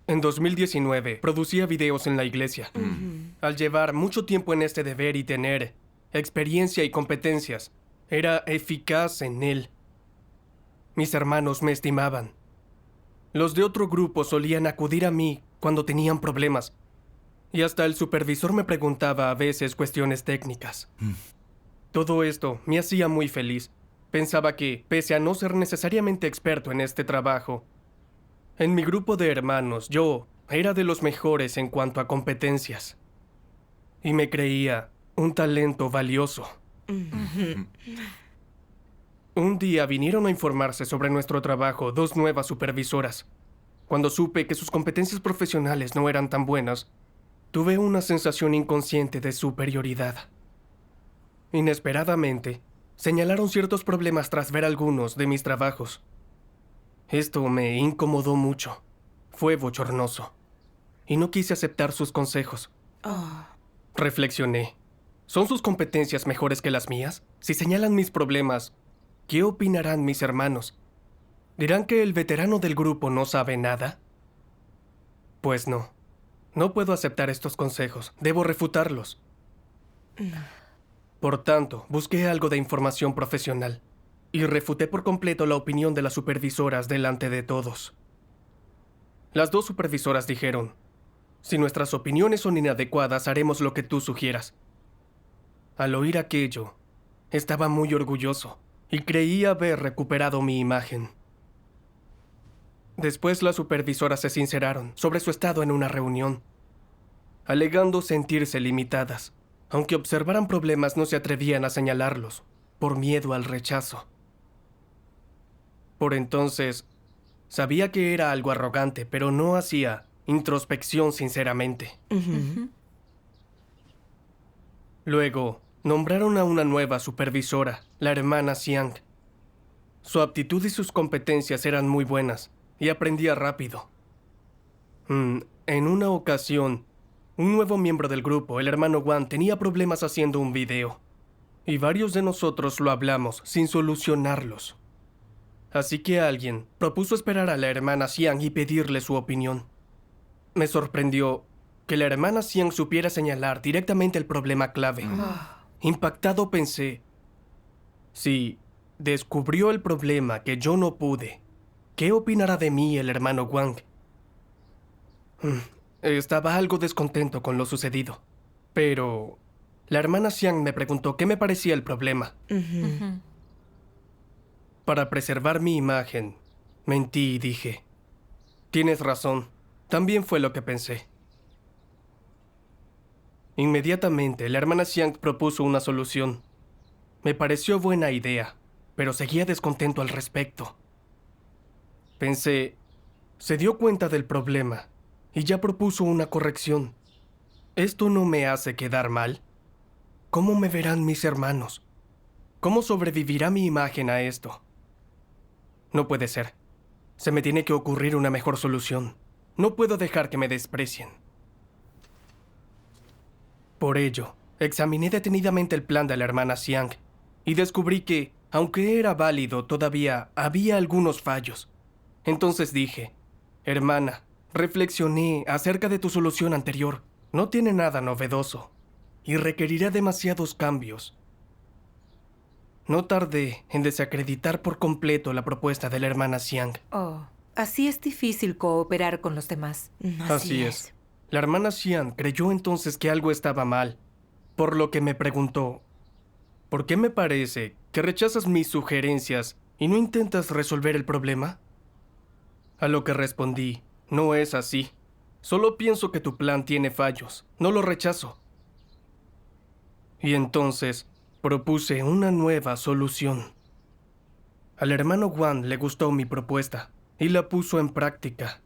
En 2019, producía videos en la iglesia. Al llevar mucho tiempo en este deber y tener experiencia y competencias, era eficaz en él. Mis hermanos me estimaban. Los de otro grupo solían acudir a mí cuando tenían problemas. Y hasta el supervisor me preguntaba a veces cuestiones técnicas. Todo esto me hacía muy feliz. Pensaba que, pese a no ser necesariamente experto en este trabajo, en mi grupo de hermanos yo era de los mejores en cuanto a competencias. Y me creía un talento valioso. Un día vinieron a informarse sobre nuestro trabajo 2 nuevas supervisoras. Cuando supe que sus competencias profesionales no eran tan buenas, tuve una sensación inconsciente de superioridad. Inesperadamente, señalaron ciertos problemas tras ver algunos de mis trabajos. Esto me incomodó mucho. Fue bochornoso. Y no quise aceptar sus consejos. Reflexioné. ¿Son sus competencias mejores que las mías? Si señalan mis problemas, ¿qué opinarán mis hermanos? ¿Dirán que el veterano del grupo no sabe nada? Pues no. No puedo aceptar estos consejos. Debo refutarlos. Por tanto, busqué algo de información profesional y refuté por completo la opinión de las supervisoras delante de todos. Las 2 supervisoras dijeron: si nuestras opiniones son inadecuadas, haremos lo que tú sugieras. Al oír aquello, estaba muy orgulloso y creía haber recuperado mi imagen. Después las supervisoras se sinceraron sobre su estado en una reunión, alegando sentirse limitadas. Aunque observaran problemas, no se atrevían a señalarlos, por miedo al rechazo. Por entonces, sabía que era algo arrogante, pero no hacía introspección sinceramente. Luego, nombraron a una nueva supervisora, la hermana Xiang. Su aptitud y sus competencias eran muy buenas, y aprendía rápido. En una ocasión, un nuevo miembro del grupo, el hermano Wang, tenía problemas haciendo un video. Y varios de nosotros lo hablamos sin solucionarlos. Así que alguien propuso esperar a la hermana Xiang y pedirle su opinión. Me sorprendió que la hermana Xiang supiera señalar directamente el problema clave. Impactado pensé, si descubrió el problema que yo no pude, ¿qué opinará de mí el hermano Wang? Estaba algo descontento con lo sucedido, pero la hermana Xiang me preguntó qué me parecía el problema. Para preservar mi imagen, mentí y dije: tienes razón, también fue lo que pensé. Inmediatamente, la hermana Xiang propuso una solución. Me pareció buena idea, pero seguía descontento al respecto. Pensé, se dio cuenta del problema y ya propuso una corrección. ¿Esto no me hace quedar mal? ¿Cómo me verán mis hermanos? ¿Cómo sobrevivirá mi imagen a esto? No puede ser. Se me tiene que ocurrir una mejor solución. No puedo dejar que me desprecien. Por ello, examiné detenidamente el plan de la hermana Xiang y descubrí que, aunque era válido, todavía había algunos fallos. Entonces dije: hermana, reflexioné acerca de tu solución anterior. No tiene nada novedoso y requerirá demasiados cambios. No tardé en desacreditar por completo la propuesta de la hermana Xiang. Así es difícil cooperar con los demás. Así es. La hermana Xiang creyó entonces que algo estaba mal, por lo que me preguntó: ¿por qué me parece que rechazas mis sugerencias y no intentas resolver el problema? A lo que respondí: no es así. Solo pienso que tu plan tiene fallos. No lo rechazo. Y entonces propuse una nueva solución. Al hermano Wang le gustó mi propuesta y la puso en práctica.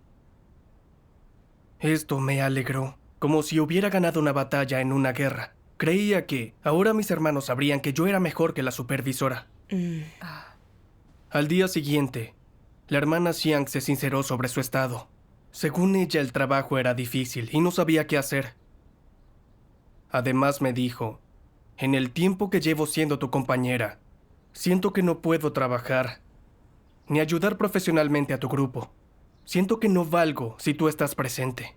Esto me alegró, como si hubiera ganado una batalla en una guerra. Creía que ahora mis hermanos sabrían que yo era mejor que la supervisora. Al día siguiente, la hermana Xiang se sinceró sobre su estado. Según ella, el trabajo era difícil y no sabía qué hacer. Además me dijo: en el tiempo que llevo siendo tu compañera, siento que no puedo trabajar ni ayudar profesionalmente a tu grupo. Siento que no valgo si tú estás presente.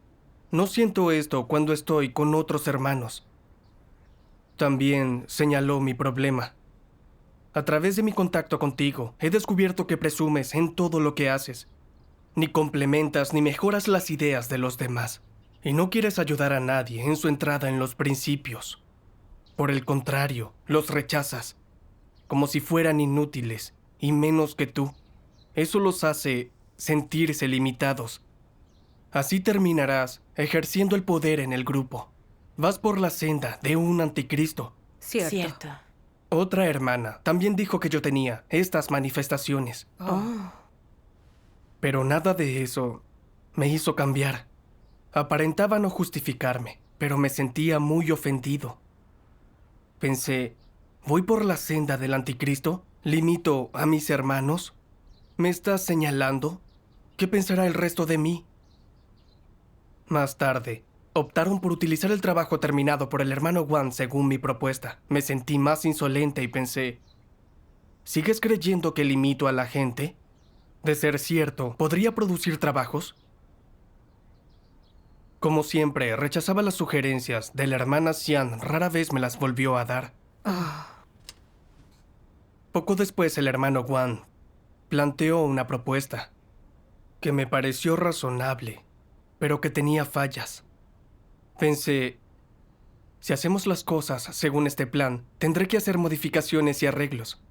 No siento esto cuando estoy con otros hermanos. También señaló mi problema. A través de mi contacto contigo, he descubierto que presumes en todo lo que haces. Ni complementas ni mejoras las ideas de los demás. Y no quieres ayudar a nadie en su entrada en los principios. Por el contrario, los rechazas, como si fueran inútiles, y menos que tú. Eso los hace sentirse limitados. Así terminarás ejerciendo el poder en el grupo. Vas por la senda de un anticristo. Cierto. Otra hermana también dijo que yo tenía estas manifestaciones. Oh. Pero nada de eso me hizo cambiar. Aparentaba no justificarme, pero me sentía muy ofendido. Pensé, ¿voy por la senda del anticristo? ¿Limito a mis hermanos? ¿Me estás señalando? ¿Qué pensará el resto de mí? Más tarde, optaron por utilizar el trabajo terminado por el hermano Wang según mi propuesta. Me sentí más insolente y pensé, ¿sigues creyendo que limito a la gente? De ser cierto, ¿podría producir trabajos? Como siempre, rechazaba las sugerencias de la hermana Xian, rara vez me las volvió a dar. Poco después el hermano Wang planteó una propuesta que me pareció razonable, pero que tenía fallas. Pensé, si hacemos las cosas según este plan, tendré que hacer modificaciones y arreglos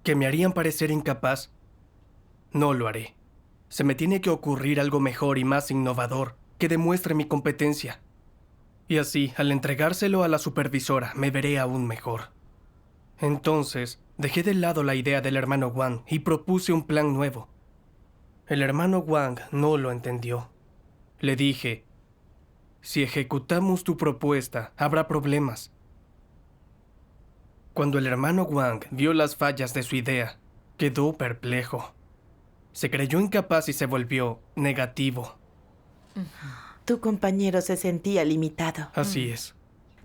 que me harían parecer incapaz. No lo haré. Se me tiene que ocurrir algo mejor y más innovador que demuestre mi competencia. Y así, al entregárselo a la supervisora, me veré aún mejor. Entonces, dejé de lado la idea del hermano Wang y propuse un plan nuevo. El hermano Wang no lo entendió. Le dije, si ejecutamos tu propuesta, habrá problemas. Cuando el hermano Wang vio las fallas de su idea, quedó perplejo. Se creyó incapaz y se volvió negativo. Tu compañero se sentía limitado. Así es.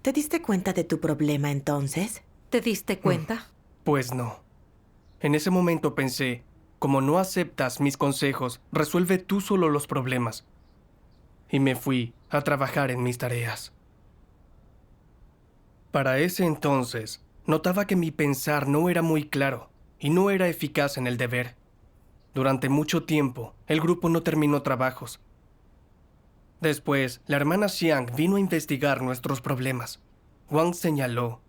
¿Te diste cuenta de tu problema entonces? ¿Te diste cuenta? Pues no. En ese momento pensé, como no aceptas mis consejos, resuelve tú solo los problemas. Y me fui a trabajar en mis tareas. Para ese entonces, notaba que mi pensar no era muy claro y no era eficaz en el deber. Durante mucho tiempo, el grupo no terminó trabajos. Después, la hermana Xiang vino a investigar nuestros problemas. Wang señaló,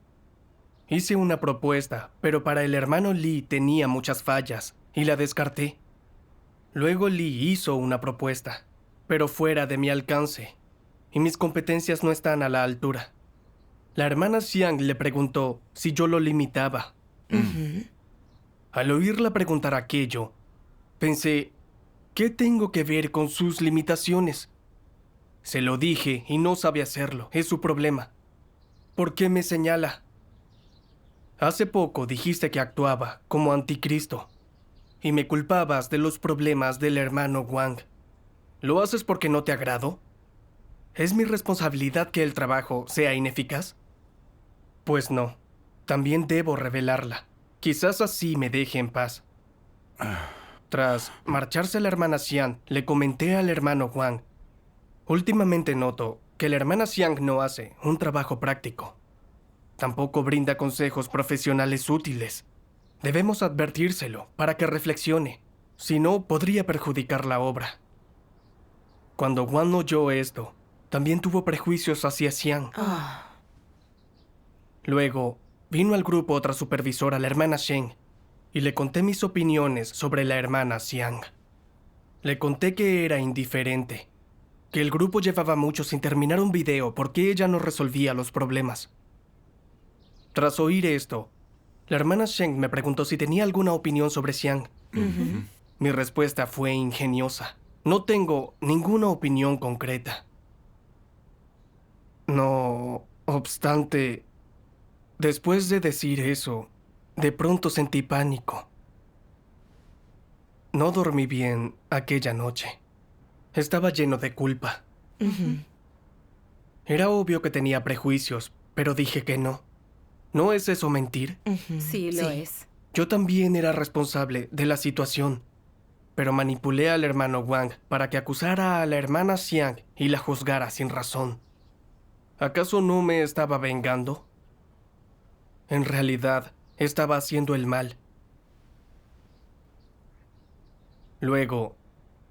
hice una propuesta, pero para el hermano Li tenía muchas fallas y la descarté. Luego Li hizo una propuesta, pero fuera de mi alcance, y mis competencias no están a la altura. La hermana Xiang le preguntó si yo lo limitaba. Al oírla preguntar aquello, pensé, ¿qué tengo que ver con sus limitaciones? Se lo dije y no sabe hacerlo, es su problema. ¿Por qué me señala? Hace poco dijiste que actuaba como anticristo y me culpabas de los problemas del hermano Wang. ¿Lo haces porque no te agrado? ¿Es mi responsabilidad que el trabajo sea ineficaz? Pues no, también debo revelarla. Quizás así me deje en paz. Tras marcharse la hermana Xiang, le comenté al hermano Wang. Últimamente noto que la hermana Xiang no hace un trabajo práctico. Tampoco brinda consejos profesionales útiles. Debemos advertírselo para que reflexione. Si no, podría perjudicar la obra. Cuando Wang oyó esto, también tuvo prejuicios hacia Xiang. Luego, vino al grupo otra supervisora, la hermana Shen, y le conté mis opiniones sobre la hermana Xiang. Le conté que era indiferente, que el grupo llevaba mucho sin terminar un video porque ella no resolvía los problemas. Tras oír esto, la hermana Shen me preguntó si tenía alguna opinión sobre Xiang. Mi respuesta fue ingeniosa. No tengo ninguna opinión concreta. No obstante, después de decir eso, de pronto sentí pánico. No dormí bien aquella noche. Estaba lleno de culpa. Era obvio que tenía prejuicios, pero dije que no. ¿No es eso mentir? Sí, lo es. Yo también era responsable de la situación, pero manipulé al hermano Wang para que acusara a la hermana Xiang y la juzgara sin razón. ¿Acaso no me estaba vengando? En realidad, estaba haciendo el mal. Luego,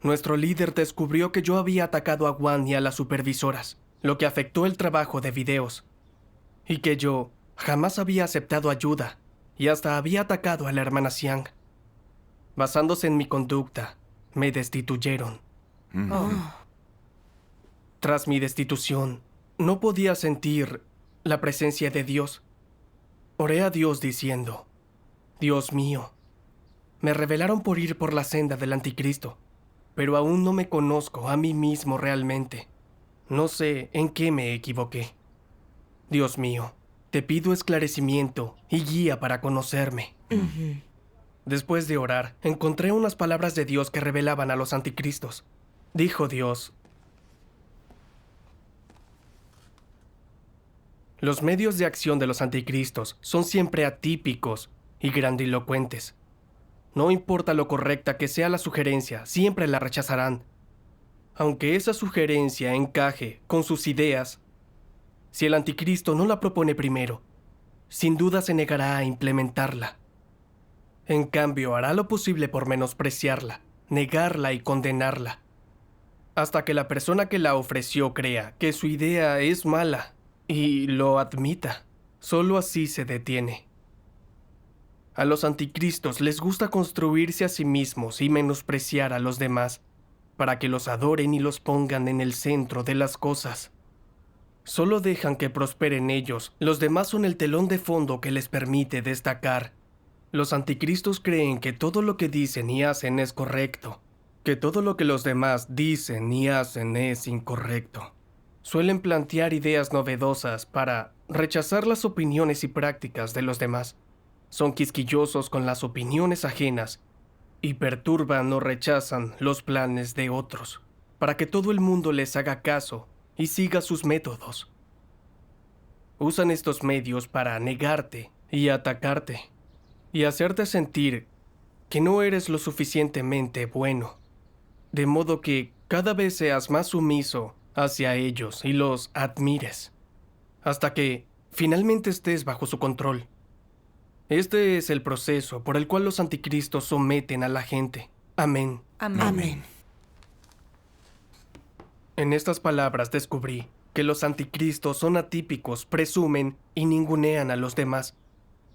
nuestro líder descubrió que yo había atacado a Wang y a las supervisoras, lo que afectó el trabajo de videos, y que yo jamás había aceptado ayuda y hasta había atacado a la hermana Xiang. Basándose en mi conducta, me destituyeron. Tras mi destitución, no podía sentir la presencia de Dios. Oré a Dios diciendo: Dios mío, me revelaron por ir por la senda del anticristo, pero aún no me conozco a mí mismo realmente. No sé en qué me equivoqué. Dios mío, te pido esclarecimiento y guía para conocerme. Después de orar, encontré unas palabras de Dios que revelaban a los anticristos. Dijo Dios: los medios de acción de los anticristos son siempre atípicos y grandilocuentes. No importa lo correcta que sea la sugerencia, siempre la rechazarán. Aunque esa sugerencia encaje con sus ideas, si el anticristo no la propone primero, sin duda se negará a implementarla. En cambio, hará lo posible por menospreciarla, negarla y condenarla, hasta que la persona que la ofreció crea que su idea es mala y lo admita. Solo así se detiene. A los anticristos les gusta construirse a sí mismos y menospreciar a los demás, para que los adoren y los pongan en el centro de las cosas. Solo dejan que prosperen ellos, los demás son el telón de fondo que les permite destacar. Los anticristos creen que todo lo que dicen y hacen es correcto, que todo lo que los demás dicen y hacen es incorrecto. Suelen plantear ideas novedosas para rechazar las opiniones y prácticas de los demás. Son quisquillosos con las opiniones ajenas y perturban o rechazan los planes de otros, para que todo el mundo les haga caso y siga sus métodos. Usan estos medios para negarte y atacarte, y hacerte sentir que no eres lo suficientemente bueno, de modo que cada vez seas más sumiso hacia ellos y los admires, hasta que finalmente estés bajo su control. Este es el proceso por el cual los anticristos someten a la gente. Amén. Amén. Amén. En estas palabras descubrí que los anticristos son atípicos, presumen y ningunean a los demás,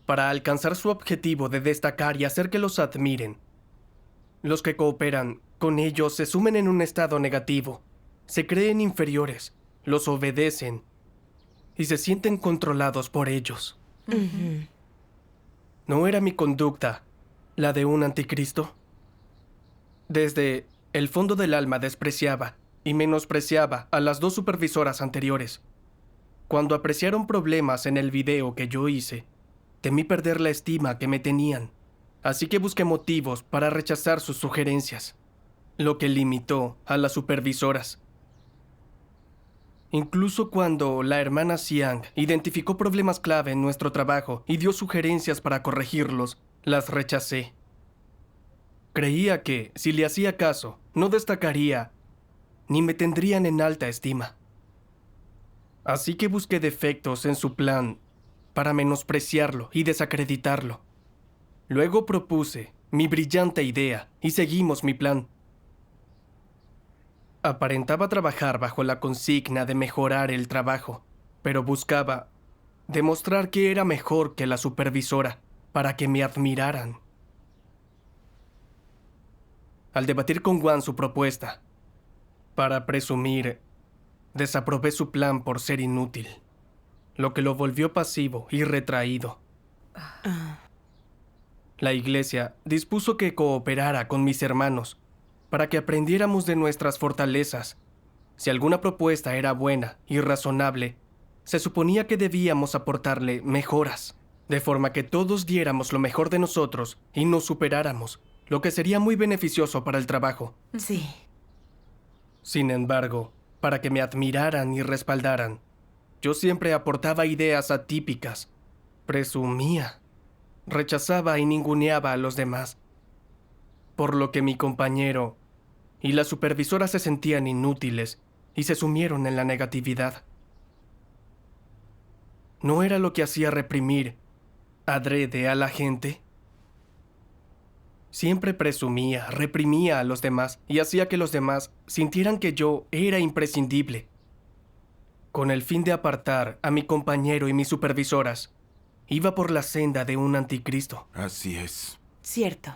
para alcanzar su objetivo de destacar y hacer que los admiren. Los que cooperan con ellos se sumen en un estado negativo, se creen inferiores, los obedecen y se sienten controlados por ellos. ¿No era mi conducta la de un anticristo? Desde el fondo del alma despreciaba y menospreciaba a las dos supervisoras anteriores. Cuando apreciaron problemas en el video que yo hice, temí perder la estima que me tenían, así que busqué motivos para rechazar sus sugerencias, lo que limitó a las supervisoras. Incluso cuando la hermana Xiang identificó problemas clave en nuestro trabajo y dio sugerencias para corregirlos, las rechacé. Creía que, si le hacía caso, no destacaría ni me tendrían en alta estima. Así que busqué defectos en su plan para menospreciarlo y desacreditarlo. Luego propuse mi brillante idea y seguimos mi plan. Aparentaba trabajar bajo la consigna de mejorar el trabajo, pero buscaba demostrar que era mejor que la supervisora para que me admiraran. Al debatir con Wang su propuesta, para presumir, desaprobé su plan por ser inútil, lo que lo volvió pasivo y retraído. La iglesia dispuso que cooperara con mis hermanos para que aprendiéramos de nuestras fortalezas. Si alguna propuesta era buena y razonable, se suponía que debíamos aportarle mejoras, de forma que todos diéramos lo mejor de nosotros y nos superáramos, lo que sería muy beneficioso para el trabajo. Sí. Sin embargo, para que me admiraran y respaldaran, yo siempre aportaba ideas atípicas, presumía, rechazaba y ninguneaba a los demás. por lo que mi compañero y la supervisora se sentían inútiles y se sumieron en la negatividad. ¿No era lo que hacía reprimir adrede a la gente? Siempre presumía, reprimía a los demás y hacía que los demás sintieran que yo era imprescindible. Con el fin de apartar a mi compañero y mis supervisoras, iba por la senda de un anticristo. Así es. Cierto.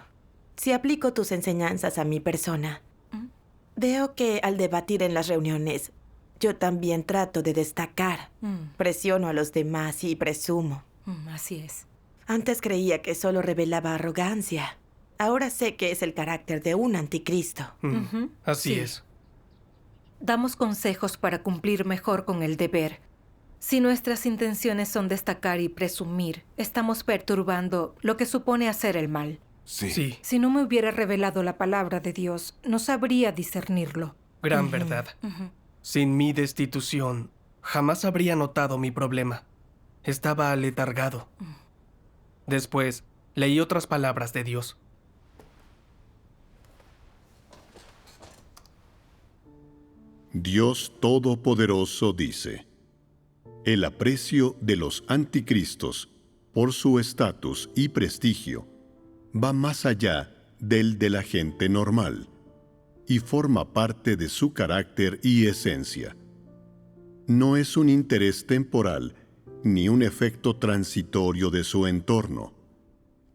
Si aplico tus enseñanzas a mi persona, veo que al debatir en las reuniones, yo también trato de destacar. Presiono a los demás y presumo. Así es. Antes creía que solo revelaba arrogancia. Ahora sé que es el carácter de un anticristo. Así Sí. es. Damos consejos para cumplir mejor con el deber. Si nuestras intenciones son destacar y presumir, estamos perturbando lo que supone hacer el mal. Sí. Sí, Si no me hubiera revelado la palabra de Dios, no sabría discernirlo. gran verdad. Sin mi destitución, jamás habría notado mi problema. Estaba aletargado. Después, leí otras palabras de Dios. Dios Todopoderoso dice: el aprecio de los anticristos por su estatus y prestigio va más allá del de la gente normal y forma parte de su carácter y esencia. No es un interés temporal ni un efecto transitorio de su entorno,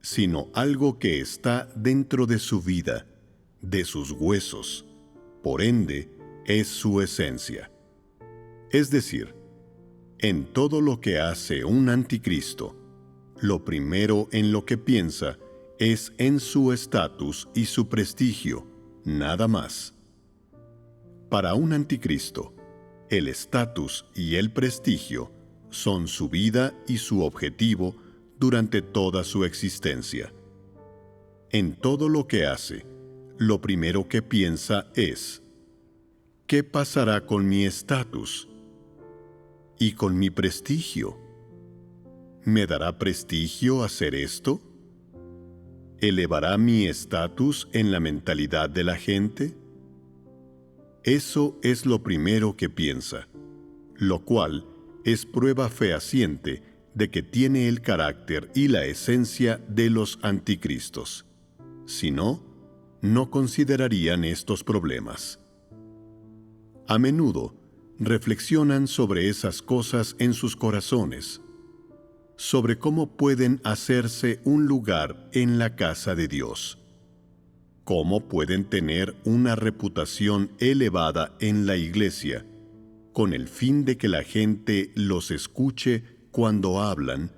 sino algo que está dentro de su vida, de sus huesos. Por ende, es su esencia. Es decir, en todo lo que hace un anticristo, lo primero en lo que piensa es en su estatus y su prestigio, nada más. Para un anticristo, el estatus y el prestigio son su vida y su objetivo durante toda su existencia. En todo lo que hace, lo primero que piensa es: ¿qué pasará con mi estatus? ¿Y con mi prestigio? ¿Me dará prestigio hacer esto? ¿Elevará mi estatus en la mentalidad de la gente? Eso es lo primero que piensa, lo cual es prueba fehaciente de que tiene el carácter y la esencia de los anticristos. Si no, no considerarían estos problemas. A menudo reflexionan sobre esas cosas en sus corazones, sobre cómo pueden hacerse un lugar en la casa de Dios, cómo pueden tener una reputación elevada en la iglesia, con el fin de que la gente los escuche cuando hablan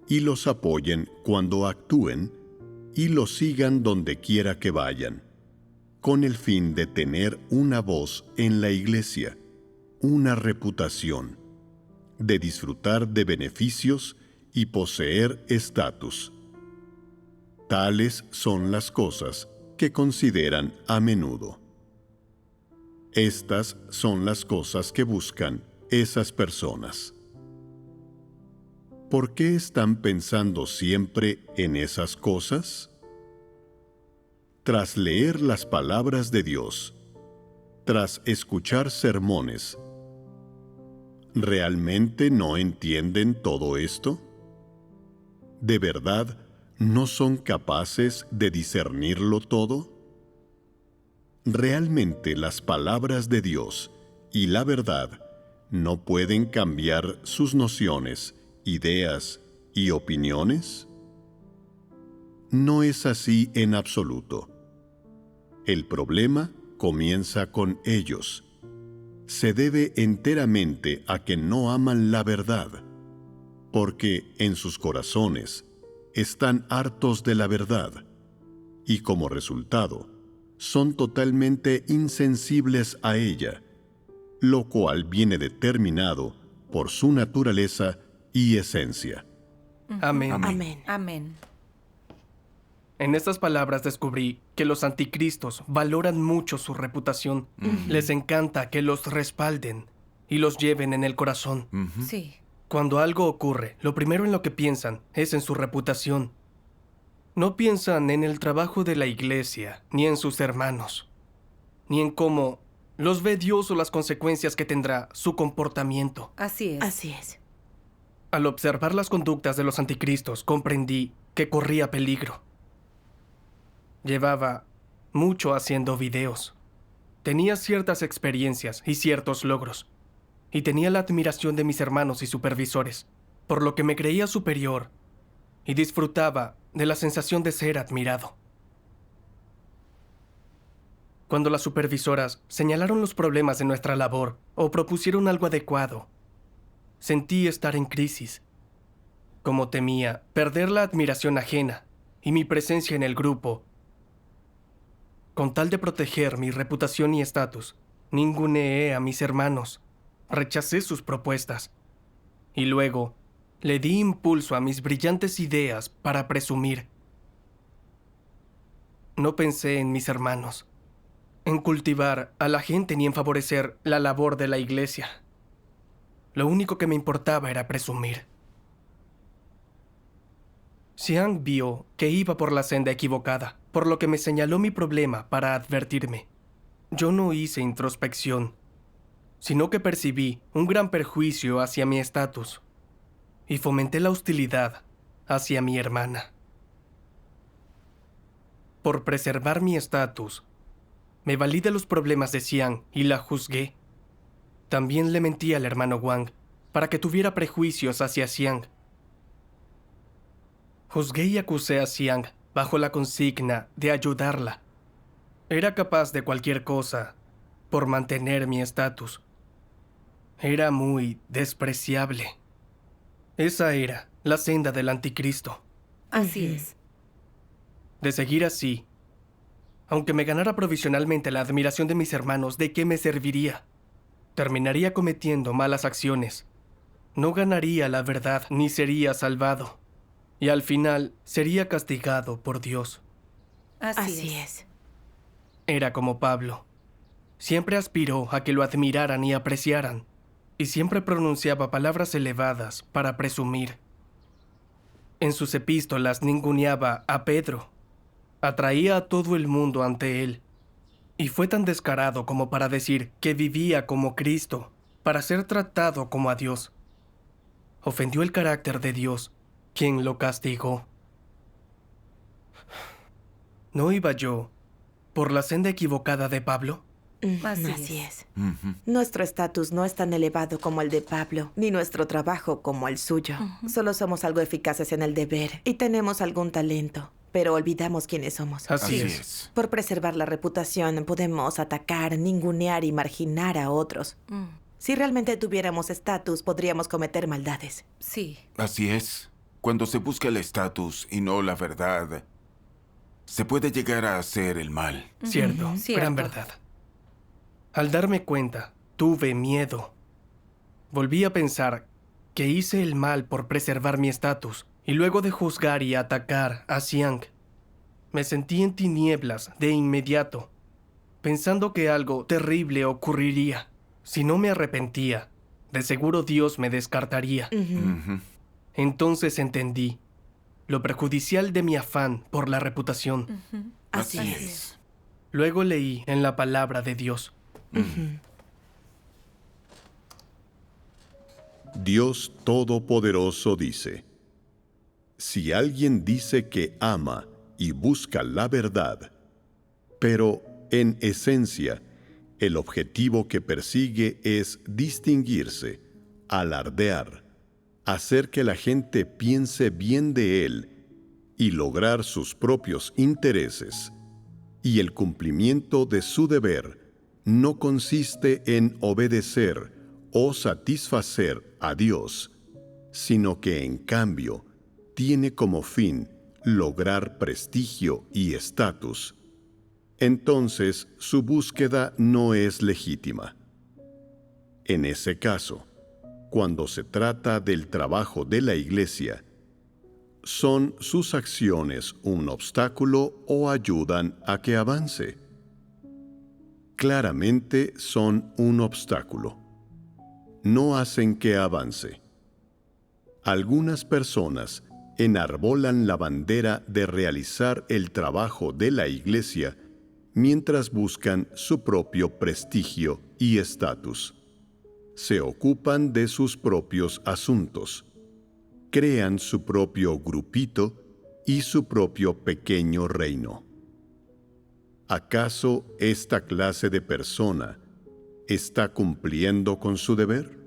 y los apoyen cuando actúen y los sigan donde quiera que vayan, con el fin de tener una voz en la iglesia, una reputación, de disfrutar de beneficios y poseer estatus. Tales son las cosas que consideran a menudo. Estas son las cosas que buscan esas personas. ¿Por qué están pensando siempre en esas cosas? Tras leer las palabras de Dios, tras escuchar sermones, ¿realmente no entienden todo esto? ¿De verdad no son capaces de discernirlo todo? ¿Realmente las palabras de Dios y la verdad no pueden cambiar sus nociones, ideas y opiniones? No es así en absoluto. El problema comienza con ellos. Se debe enteramente a que no aman la verdad, porque en sus corazones están hartos de la verdad, y como resultado, son totalmente insensibles a ella, lo cual viene determinado por su naturaleza y esencia. Amén. Amén. Amén. En estas palabras descubrí que los anticristos valoran mucho su reputación. Les encanta que los respalden y los lleven en el corazón. Sí. Cuando algo ocurre, lo primero en lo que piensan es en su reputación. No piensan en el trabajo de la iglesia, ni en sus hermanos, ni en cómo los ve Dios o las consecuencias que tendrá su comportamiento. Así es. Así es. Al observar las conductas de los anticristos, comprendí que corría peligro. Llevaba mucho haciendo videos. Tenía ciertas experiencias y ciertos logros. Y tenía la admiración de mis hermanos y supervisores, por lo que me creía superior y disfrutaba de la sensación de ser admirado. Cuando las supervisoras señalaron los problemas de nuestra labor o propusieron algo adecuado, sentí estar en crisis. Como temía perder la admiración ajena y mi presencia en el grupo, con tal de proteger mi reputación y estatus, ninguneé a mis hermanos, rechacé sus propuestas y luego le di impulso a mis brillantes ideas para presumir. No pensé en mis hermanos, en cultivar a la gente ni en favorecer la labor de la iglesia. Lo único que me importaba era presumir. Xiang vio que iba por la senda equivocada, por lo que me señaló mi problema para advertirme. Yo no hice introspección, sino que percibí un gran perjuicio hacia mi estatus y fomenté la hostilidad hacia mi hermana. Por preservar mi estatus, me valí de los problemas de Xiang y la juzgué. También le mentí al hermano Wang para que tuviera prejuicios hacia Xiang. Juzgué y acusé a Xiang bajo la consigna de ayudarla. Era capaz de cualquier cosa por mantener mi estatus. Era muy despreciable. Esa era la senda del anticristo. Así es. De seguir así, aunque me ganara provisionalmente la admiración de mis hermanos, ¿de qué me serviría? Terminaría cometiendo malas acciones. No ganaría la verdad ni sería salvado. Y al final sería castigado por Dios. Así es. Era como Pablo. Siempre aspiró a que lo admiraran y apreciaran. Y siempre pronunciaba palabras elevadas para presumir. En sus epístolas ninguneaba a Pedro. Atraía a todo el mundo ante él. Y fue tan descarado como para decir que vivía como Cristo, para ser tratado como a Dios. Ofendió el carácter de Dios, quien lo castigó. ¿No iba yo por la senda equivocada de Pablo? Así es. Nuestro estatus no es tan elevado como el de Pablo, ni nuestro trabajo como el suyo. Solo somos algo eficaces en el deber y tenemos algún talento, pero olvidamos quiénes somos. Así es. Por preservar la reputación, podemos atacar, ningunear y marginar a otros. Si realmente tuviéramos estatus, podríamos cometer maldades. Sí. Así es. Cuando se busca el estatus y no la verdad, se puede llegar a hacer el mal. Cierto, Cierto. gran verdad. Al darme cuenta, tuve miedo. Volví a pensar que hice el mal por preservar mi estatus, y luego de juzgar y atacar a Xiang, me sentí en tinieblas de inmediato, pensando que algo terrible ocurriría. Si no me arrepentía, de seguro Dios me descartaría. Entonces entendí lo perjudicial de mi afán por la reputación. Así es. Luego leí en la palabra de Dios. Dios Todopoderoso dice: si alguien dice que ama y busca la verdad, pero en esencia el objetivo que persigue es distinguirse, alardear, hacer que la gente piense bien de él y lograr sus propios intereses, y el cumplimiento de su deber no consiste en obedecer o satisfacer a Dios, sino que en cambio tiene como fin lograr prestigio y estatus, entonces su búsqueda no es legítima. En ese caso, cuando se trata del trabajo de la Iglesia, ¿son sus acciones un obstáculo o ayudan a que avance? Claramente son un obstáculo. No hacen que avance. Algunas personas enarbolan la bandera de realizar el trabajo de la Iglesia mientras buscan su propio prestigio y estatus. Se ocupan de sus propios asuntos, crean su propio grupito y su propio pequeño reino. ¿Acaso esta clase de persona está cumpliendo con su deber?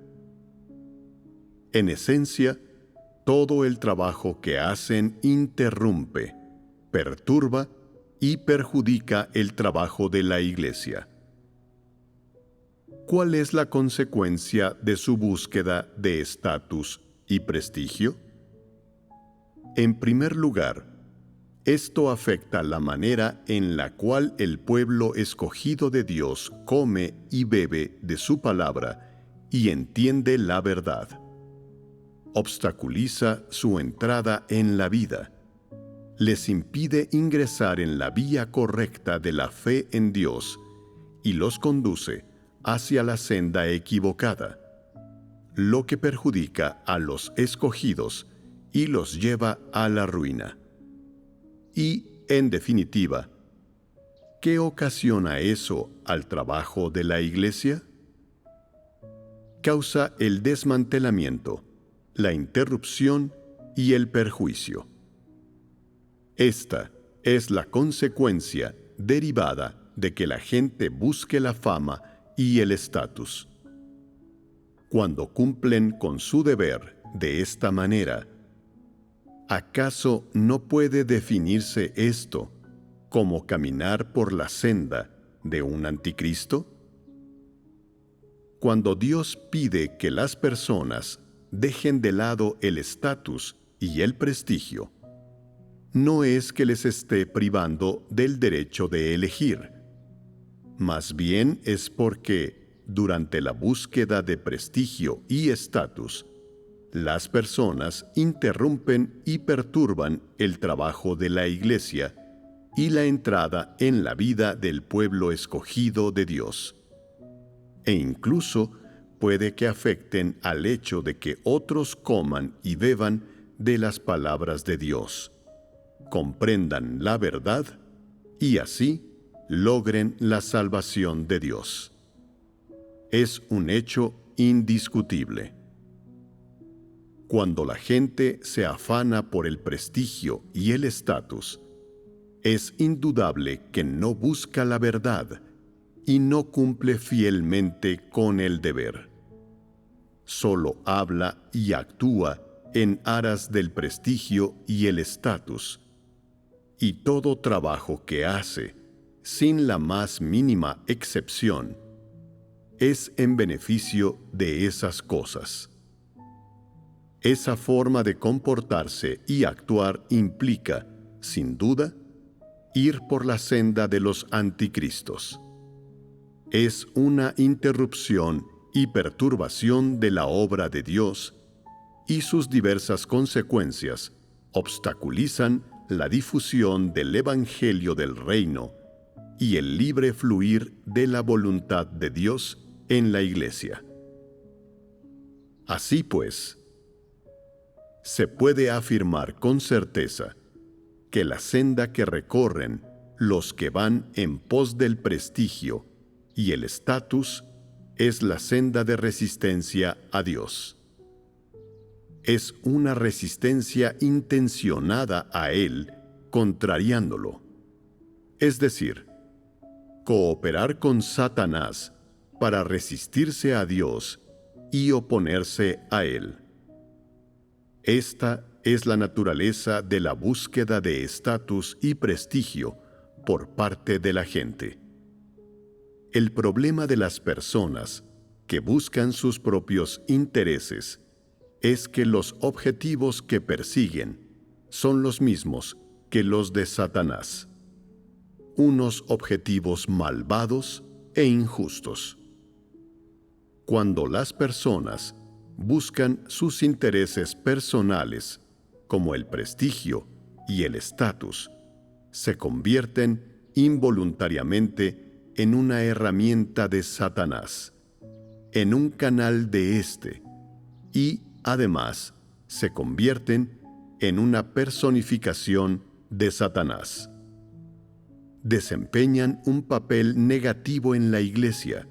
En esencia, todo el trabajo que hacen interrumpe, perturba y perjudica el trabajo de la Iglesia. ¿Cuál es la consecuencia de su búsqueda de estatus y prestigio? En primer lugar, esto afecta la manera en la cual el pueblo escogido de Dios come y bebe de su palabra y entiende la verdad. Obstaculiza su entrada en la vida, les impide ingresar en la vía correcta de la fe en Dios y los conduce hacia la senda equivocada, lo que perjudica a los escogidos y los lleva a la ruina. Y, en definitiva, ¿qué ocasiona eso al trabajo de la Iglesia? Causa el desmantelamiento, la interrupción y el perjuicio. Esta es la consecuencia derivada de que la gente busque la fama y el estatus. Cuando cumplen con su deber de esta manera, ¿acaso no puede definirse esto como caminar por la senda de un anticristo? Cuando Dios pide que las personas dejen de lado el estatus y el prestigio, no es que les esté privando del derecho de elegir. Más bien es porque, durante la búsqueda de prestigio y estatus, las personas interrumpen y perturban el trabajo de la Iglesia y la entrada en la vida del pueblo escogido de Dios. E incluso puede que afecten al hecho de que otros coman y beban de las palabras de Dios, comprendan la verdad y así logren la salvación de Dios. Es un hecho indiscutible. Cuando la gente se afana por el prestigio y el estatus, es indudable que no busca la verdad y no cumple fielmente con el deber. Solo habla y actúa en aras del prestigio y el estatus, y todo trabajo que hace, sin la más mínima excepción, es en beneficio de esas cosas. Esa forma de comportarse y actuar implica, sin duda, ir por la senda de los anticristos. Es una interrupción y perturbación de la obra de Dios, y sus diversas consecuencias obstaculizan la difusión del Evangelio del Reino y el libre fluir de la voluntad de Dios en la Iglesia. Así pues, se puede afirmar con certeza que la senda que recorren los que van en pos del prestigio y el estatus es la senda de resistencia a Dios. Es una resistencia intencionada a Él, contrariándolo. Es decir, cooperar con Satanás para resistirse a Dios y oponerse a Él. Esta es la naturaleza de la búsqueda de estatus y prestigio por parte de la gente. El problema de las personas que buscan sus propios intereses es que los objetivos que persiguen son los mismos que los de Satanás, unos objetivos malvados e injustos. Cuando las personas buscan sus intereses personales, como el prestigio y el estatus, se convierten involuntariamente en una herramienta de Satanás, en un canal de éste, y además se convierten en una personificación de Satanás. Desempeñan un papel negativo en la Iglesia.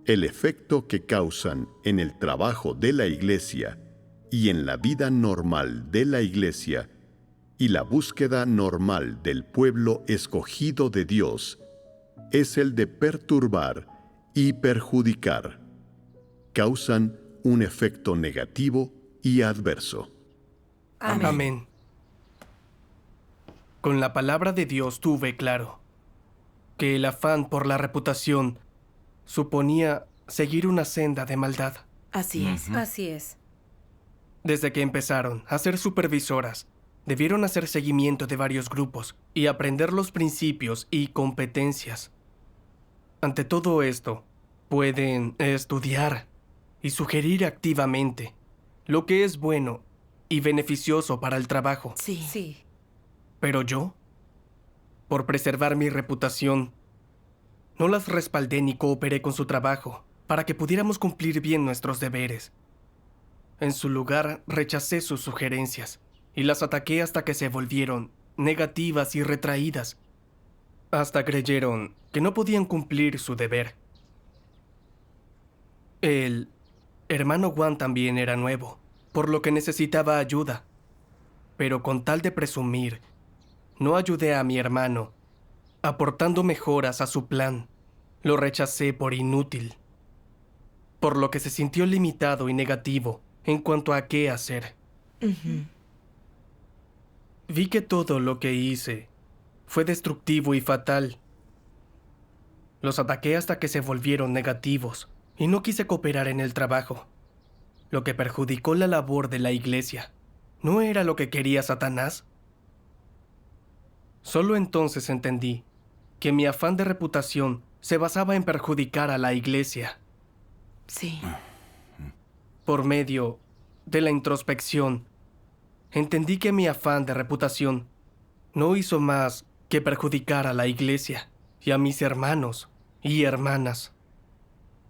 El efecto que causan en el trabajo de la Iglesia y en la vida normal de la Iglesia y la búsqueda normal del pueblo escogido de Dios es el de perturbar y perjudicar. Causan un efecto negativo y adverso. Amén. Amén. Con la palabra de Dios tuve claro que el afán por la reputación suponía seguir una senda de maldad. Así es. Así es. Desde que empezaron a ser supervisoras, debieron hacer seguimiento de varios grupos y aprender los principios y competencias. Ante todo esto, pueden estudiar y sugerir activamente lo que es bueno y beneficioso para el trabajo. Sí. Sí. Pero yo, por preservar mi reputación, no las respaldé ni cooperé con su trabajo para que pudiéramos cumplir bien nuestros deberes. En su lugar, rechacé sus sugerencias y las ataqué hasta que se volvieron negativas y retraídas. Hasta creyeron que no podían cumplir su deber. El hermano Juan también era nuevo, por lo que necesitaba ayuda. Pero con tal de presumir, no ayudé a mi hermano, aportando mejoras a su plan. Lo rechacé por inútil, por lo que se sintió limitado y negativo en cuanto a qué hacer. Vi que todo lo que hice fue destructivo y fatal. Los ataqué hasta que se volvieron negativos y no quise cooperar en el trabajo, lo que perjudicó la labor de la iglesia. ¿No era lo que quería Satanás? Solo entonces entendí que mi afán de reputación se basaba en perjudicar a la iglesia. Sí. Por medio de la introspección, entendí que mi afán de reputación no hizo más que perjudicar a la iglesia y a mis hermanos y hermanas.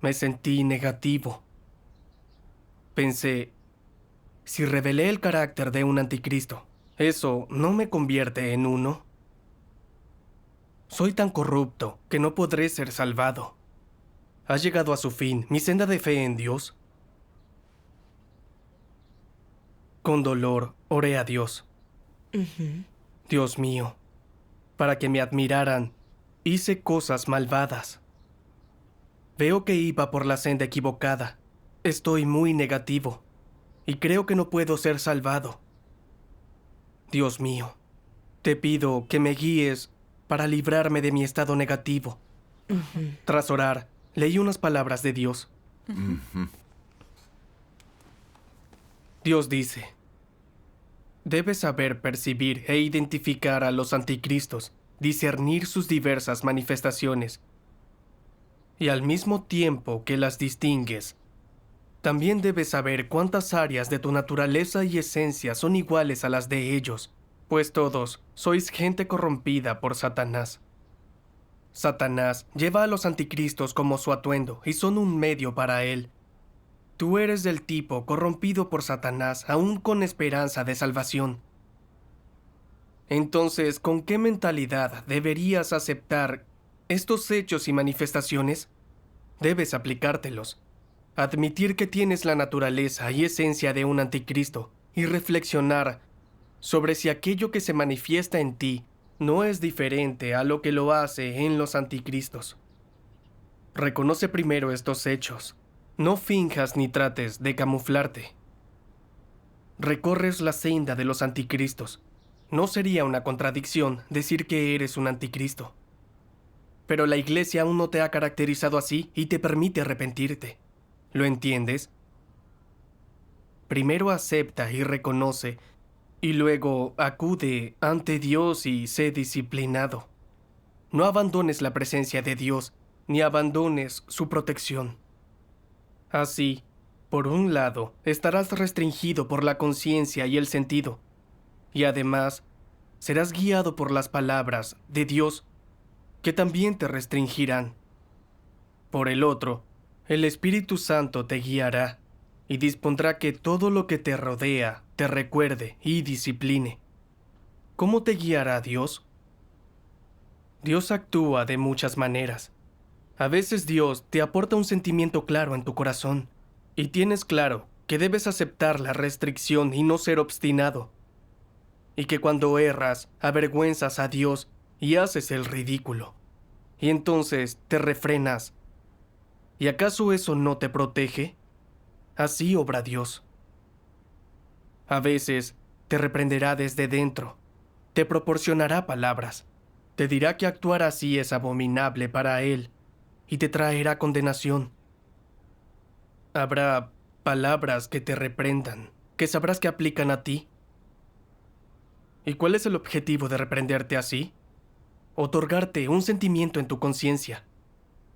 Me sentí negativo. Pensé, si revelé el carácter de un anticristo, ¿eso no me convierte en uno? Soy tan corrupto que no podré ser salvado. ¿Ha llegado a su fin mi senda de fe en Dios? Con dolor oré a Dios. Dios mío, para que me admiraran, hice cosas malvadas. Veo que iba por la senda equivocada. Estoy muy negativo y creo que no puedo ser salvado. Dios mío, te pido que me guíes para librarme de mi estado negativo. Tras orar, leí unas palabras de Dios. Dios dice, debes saber percibir e identificar a los anticristos, discernir sus diversas manifestaciones, y al mismo tiempo que las distingues, también debes saber cuántas áreas de tu naturaleza y esencia son iguales a las de ellos, pues todos sois gente corrompida por Satanás. Satanás lleva a los anticristos como su atuendo y son un medio para él. Tú eres del tipo corrompido por Satanás, aún con esperanza de salvación. Entonces, ¿con qué mentalidad deberías aceptar estos hechos y manifestaciones? Debes aplicártelos. Admitir que tienes la naturaleza y esencia de un anticristo y reflexionar sobre si aquello que se manifiesta en ti no es diferente a lo que lo hace en los anticristos. Reconoce primero estos hechos. No finjas ni trates de camuflarte. Recorres la senda de los anticristos. No sería una contradicción decir que eres un anticristo. Pero la iglesia aún no te ha caracterizado así y te permite arrepentirte. ¿Lo entiendes? Primero acepta y reconoce, y luego acude ante Dios y sé disciplinado. No abandones la presencia de Dios, ni abandones su protección. Así, por un lado, estarás restringido por la conciencia y el sentido, y además, serás guiado por las palabras de Dios, que también te restringirán. Por el otro, el Espíritu Santo te guiará, y dispondrá que todo lo que te rodea te recuerde y discipline. ¿Cómo te guiará Dios? Dios actúa de muchas maneras. A veces Dios te aporta un sentimiento claro en tu corazón, y tienes claro que debes aceptar la restricción y no ser obstinado, y que cuando erras, avergüenzas a Dios y haces el ridículo, y entonces te refrenas. ¿Y acaso eso no te protege? Así obra Dios. A veces te reprenderá desde dentro, te proporcionará palabras, te dirá que actuar así es abominable para Él y te traerá condenación. Habrá palabras que te reprendan, que sabrás que aplican a ti. ¿Y cuál es el objetivo de reprenderte así? Otorgarte un sentimiento en tu conciencia.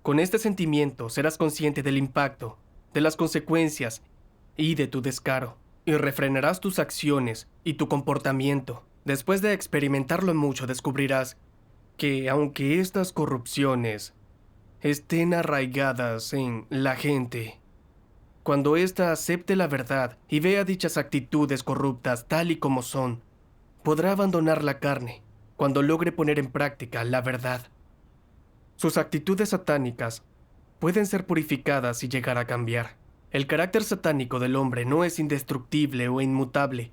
Con este sentimiento serás consciente del impacto, de las consecuencias y de tu descaro, y refrenarás tus acciones y tu comportamiento. Después de experimentarlo mucho, descubrirás que aunque estas corrupciones estén arraigadas en la gente, cuando ésta acepte la verdad y vea dichas actitudes corruptas tal y como son, podrá abandonar la carne cuando logre poner en práctica la verdad. Sus actitudes satánicas pueden ser purificadas y llegar a cambiar. El carácter satánico del hombre no es indestructible o inmutable.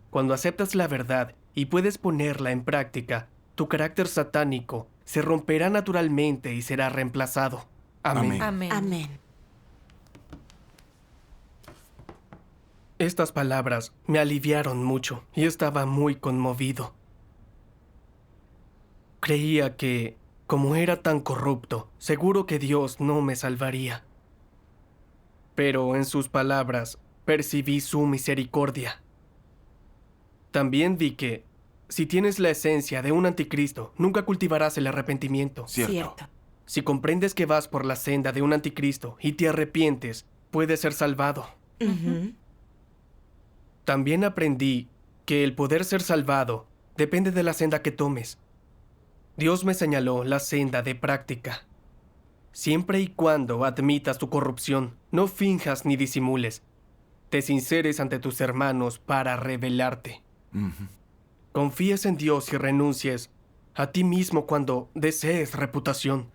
Cuando aceptas la verdad y puedes ponerla en práctica, tu carácter satánico se romperá naturalmente y será reemplazado. Amén. Amén. Amén. Estas palabras me aliviaron mucho y estaba muy conmovido. Creía que, como era tan corrupto, seguro que Dios no me salvaría. Pero en sus palabras percibí su misericordia. También vi que, si tienes la esencia de un anticristo, nunca cultivarás el arrepentimiento. Cierto. Si comprendes que vas por la senda de un anticristo y te arrepientes, puedes ser salvado. Ujú. También aprendí que el poder ser salvado depende de la senda que tomes. Dios me señaló la senda de práctica. Siempre y cuando admitas tu corrupción, no finjas ni disimules. Te sinceres ante tus hermanos para rebelarte. Ujú. Confíes en Dios y renuncies a ti mismo cuando desees reputación.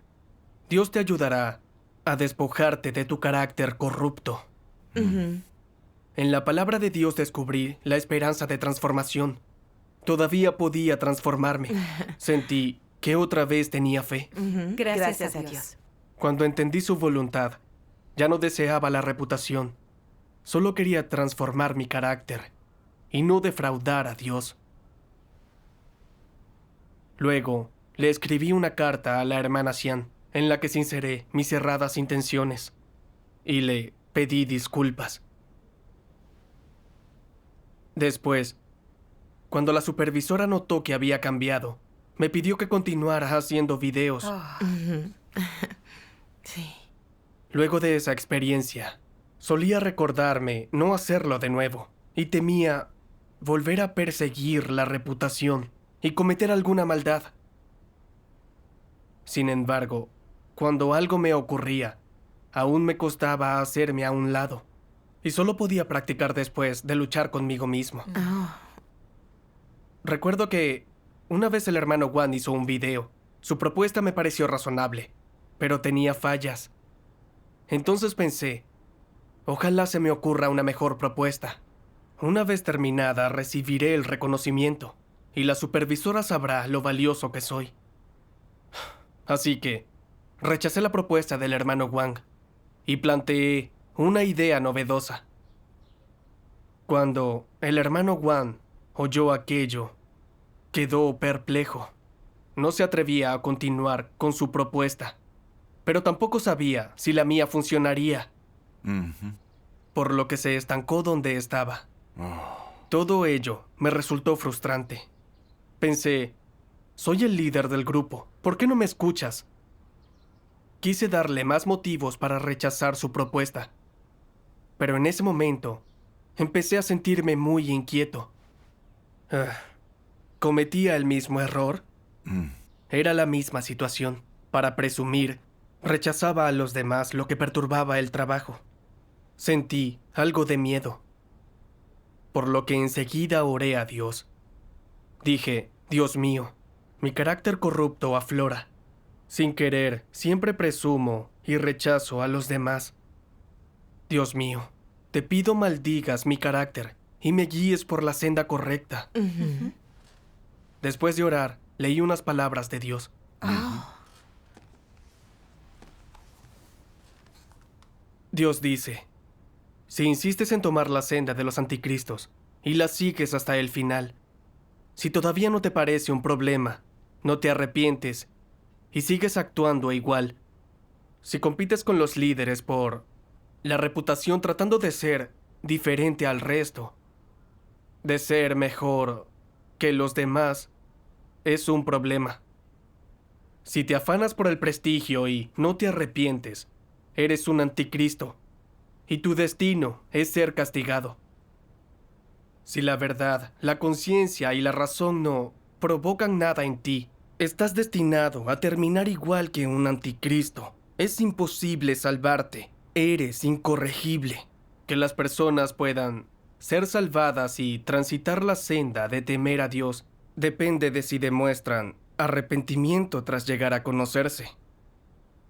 Dios te ayudará a despojarte de tu carácter corrupto. Ujú. En la palabra de Dios descubrí la esperanza de transformación. Todavía podía transformarme. Sentí que otra vez tenía fe. Ujú. Gracias a Dios. Cuando entendí su voluntad, ya no deseaba la reputación. Solo quería transformar mi carácter y no defraudar a Dios. Luego, le escribí una carta a la hermana Xian, en la que sinceré mis erradas intenciones, y le pedí disculpas. Después, cuando la supervisora notó que había cambiado, me pidió que continuara haciendo videos. Ujú. Sí. Luego de esa experiencia, solía recordarme no hacerlo de nuevo, y temía volver a perseguir la reputación y cometer alguna maldad. Sin embargo, cuando algo me ocurría, aún me costaba hacerme a un lado, y solo podía practicar después de luchar conmigo mismo. Oh. Recuerdo que una vez el hermano Juan hizo un video. Su propuesta me pareció razonable, pero tenía fallas. Entonces pensé, ojalá se me ocurra una mejor propuesta. Una vez terminada, recibiré el reconocimiento, y la supervisora sabrá lo valioso que soy. Así que, rechacé la propuesta del hermano Wang, y planteé una idea novedosa. Cuando el hermano Wang oyó aquello, quedó perplejo. No se atrevía a continuar con su propuesta, pero tampoco sabía si la mía funcionaría, Ujú. por lo que se estancó donde estaba. Oh. Todo ello me resultó frustrante. Pensé, soy el líder del grupo, ¿por qué no me escuchas? Quise darle más motivos para rechazar su propuesta, pero en ese momento empecé a sentirme muy inquieto. ¿Cometía el mismo error? Mm. Era la misma situación. Para presumir, rechazaba a los demás, lo que perturbaba el trabajo. Sentí algo de miedo, por lo que enseguida oré a Dios. Dije, Dios mío, mi carácter corrupto aflora. Sin querer, siempre presumo y rechazo a los demás. Dios mío, te pido maldigas mi carácter y me guíes por la senda correcta. Después de orar, leí unas palabras de Dios. Dios dice, si insistes en tomar la senda de los anticristos y la sigues hasta el final, si todavía no te parece un problema, no te arrepientes y sigues actuando igual, si compites con los líderes por la reputación tratando de ser diferente al resto, de ser mejor que los demás, es un problema. Si te afanas por el prestigio y no te arrepientes, eres un anticristo, y tu destino es ser castigado. Si la verdad, la conciencia y la razón no provocan nada en ti, estás destinado a terminar igual que un anticristo. Es imposible salvarte. Eres incorregible. Que las personas puedan ser salvadas y transitar la senda de temer a Dios depende de si demuestran arrepentimiento tras llegar a conocerse.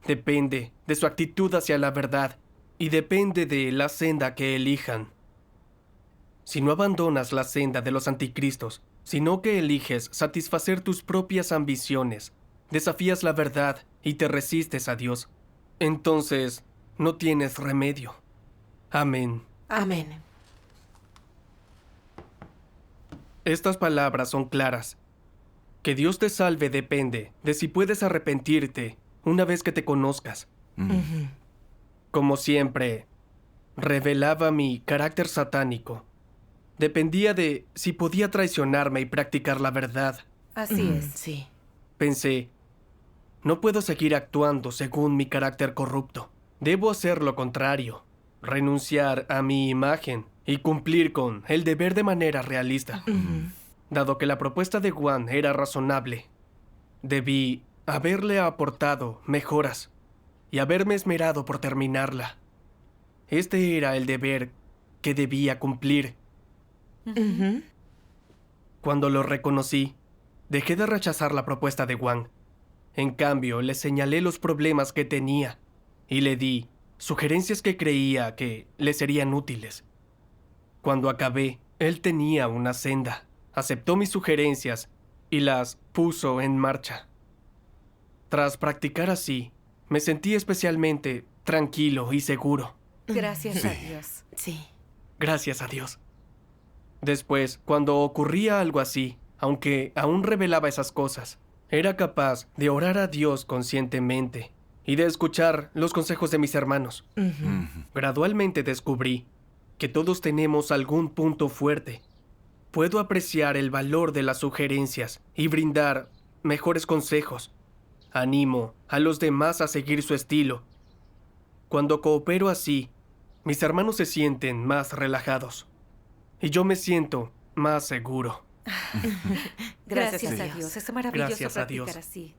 Depende de su actitud hacia la verdad y depende de la senda que elijan. Si no abandonas la senda de los anticristos, sino que eliges satisfacer tus propias ambiciones, desafías la verdad y te resistes a Dios, entonces no tienes remedio. Amén. Amén. Estas palabras son claras. Que Dios te salve depende de si puedes arrepentirte una vez que te conozcas. Como siempre, revelaba mi carácter satánico. Dependía de si podía traicionarme y practicar la verdad. Así es. Sí. Pensé, no puedo seguir actuando según mi carácter corrupto. Debo hacer lo contrario, renunciar a mi imagen y cumplir con el deber de manera realista. Dado que la propuesta de Juan era razonable, debí haberle aportado mejoras y haberme esmerado por terminarla. Este era el deber que debía cumplir. Cuando lo reconocí, dejé de rechazar la propuesta de Juan. En cambio, le señalé los problemas que tenía y le di sugerencias que creía que le serían útiles. Cuando acabé, él tenía una senda, aceptó mis sugerencias y las puso en marcha. Tras practicar así, me sentí especialmente tranquilo y seguro. Gracias a Dios. Sí. Gracias a Dios. Después, cuando ocurría algo así, aunque aún revelaba esas cosas, era capaz de orar a Dios conscientemente y de escuchar los consejos de mis hermanos. Gradualmente descubrí que todos tenemos algún punto fuerte. Puedo apreciar el valor de las sugerencias y brindar mejores consejos. Animo a los demás a seguir su estilo. Cuando coopero así, mis hermanos se sienten más relajados y yo me siento más seguro. Gracias a Dios. Es maravilloso Gracias a Dios. practicar así.